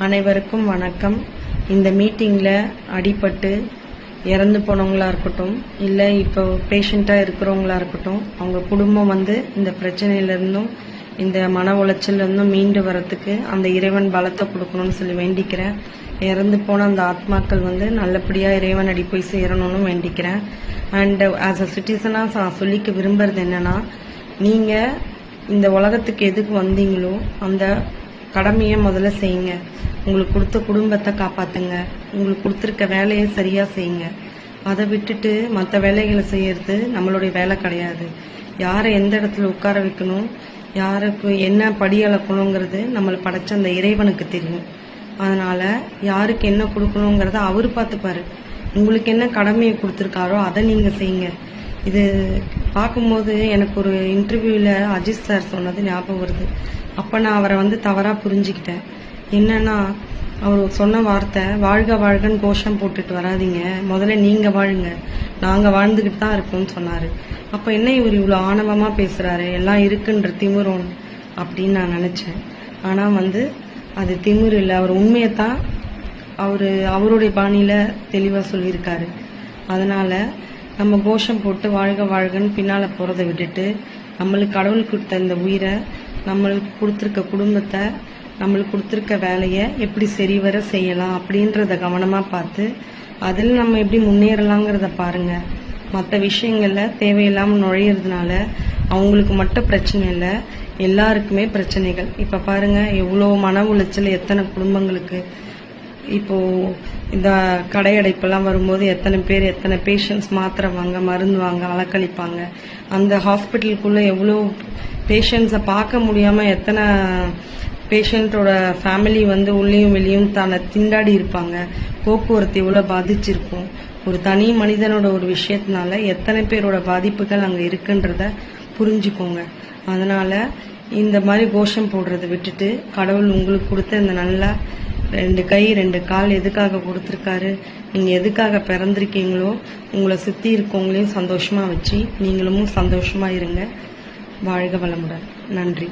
அனைவருக்கும் வணக்கம். இந்த மீட்டிங்கில் அடிபட்டு இறந்து போனவங்களா இருக்கட்டும், இல்லை இப்போ பேஷண்ட்டாக இருக்கிறவங்களா இருக்கட்டும், அவங்க குடும்பம் இந்த பிரச்சனையிலேருந்தும் இந்த மன உளைச்சல்லேருந்தும் மீண்டு வரத்துக்கு அந்த இறைவன் பலத்தை கொடுக்கணும்னு சொல்லி வேண்டிக்கிறேன். இறந்து போன அந்த ஆத்மாக்கள் நல்லபடியாக இறைவன் அடி போய் சேரணும்னு வேண்டிக்கிறேன். அண்ட் ஆஸ் அ சிட்டிசனாக நான் சொல்லிக்க விரும்புறது என்னன்னா, நீங்கள் இந்த உலகத்துக்கு எதுக்கு வந்தீங்களோ அந்த கடமையை முதல்ல செய்யுங்க. உங்களுக்கு கொடுத்த குடும்பத்தை காப்பாத்துங்க. உங்களுக்கு கொடுத்துருக்க வேலையை சரியா செய்யுங்க. அதை விட்டுட்டு மற்ற வேலைகளை செய்யறது நம்மளுடைய வேலை கிடையாது. யாரை எந்த இடத்துல உட்கார வைக்கணும், யாருக்கு என்ன படி அளக்கணுங்கிறது நம்மளை படைச்ச அந்த இறைவனுக்கு தெரியும். அதனால யாருக்கு என்ன கொடுக்கணுங்கிறத அவரு பார்த்துப்பாரு. உங்களுக்கு என்ன கடமையை கொடுத்துருக்காரோ அதை நீங்க செய்யுங்க. இது பார்க்கும்போது எனக்கு ஒரு இன்டர்வியூல அஜித் சார் சொன்னது ஞாபகம் வருது. அப்ப நான் அவரை தவறா புரிஞ்சுக்கிட்டேன். என்னன்னா, அவர் சொன்ன வார்த்தை, வாழ்க வாழ்கன்னு கோஷம் போட்டுட்டு வராதிங்க, முதல்ல நீங்க வாழுங்க, நாங்க வாழ்ந்துகிட்டு தான் இருக்கோம்னு சொன்னாரு. அப்ப என்ன இவர் இவ்வளவு ஆணவமா பேசுறாரு, எல்லாம் இருக்குன்ற திமிரும் அப்படின்னு நான் நினைச்சேன். ஆனா அது திமிரு இல்லை, அவர் உண்மையத்தான் அவருடைய பாணியில தெளிவா சொல்லியிருக்காரு. அதனால நம்ம கோஷம் போட்டு வாழ்க வாழ்கன்னு பின்னால போறதை விட்டுட்டு, நம்மளுக்கு கடவுள் கொடுத்த இந்த உயிரை, நம்மளுக்கு கொடுத்துருக்க குடும்பத்தை, நம்மளுக்கு கொடுத்துருக்க வேலையை எப்படி சரிவர செய்யலாம் அப்படின்றத கவனமா பார்த்து அதில் நம்ம எப்படி முன்னேறலாங்கிறத பாருங்க. மற்ற விஷயங்கள்ல தேவையில்லாமல் நுழையிறதுனால அவங்களுக்கு மட்டும் பிரச்சனை இல்லை, எல்லாருக்குமே பிரச்சனைகள். இப்ப பாருங்க, எவ்வளோ மன உளைச்சல் எத்தனை குடும்பங்களுக்கு. இப்போ இந்த கடையடைப்பெல்லாம் வரும்போது எத்தனை பேஷண்ட்ஸ் மாத்திரை வாங்க, மருந்து வாங்க, அலக்களிப்பாங்க. அந்த ஹாஸ்பிட்டலுக்குள்ள எவ்வளோ பேஷண்ட்ஸை பார்க்க முடியாம எத்தனை பேஷண்டோட ஃபேமிலி உள்ளேயும் வெளியும் தன்னை திண்டாடி இருப்பாங்க. போக்குவரத்து எவ்வளவு பாதிச்சிருக்கும். ஒரு தனி மனிதனோட ஒரு விஷயத்தினால எத்தனை பேரோட பாதிப்புகள் அங்க இருக்குன்றத புரிஞ்சுக்கோங்க. அதனால இந்த மாதிரி கோஷம் போடுறதை விட்டுட்டு, கடவுள் உங்களுக்கு கொடுத்த இந்த நல்லா 2 கை 2 கால் எதுக்காக கொடுத்துருக்காரு, நீங்க எதுக்காக பிறந்திருக்கீங்களோ, உங்களை சுத்தி இருக்கவங்களையும் சந்தோஷமா வச்சு நீங்களும் சந்தோஷமா இருங்க. வாழ்க வளமுடன். நன்றி.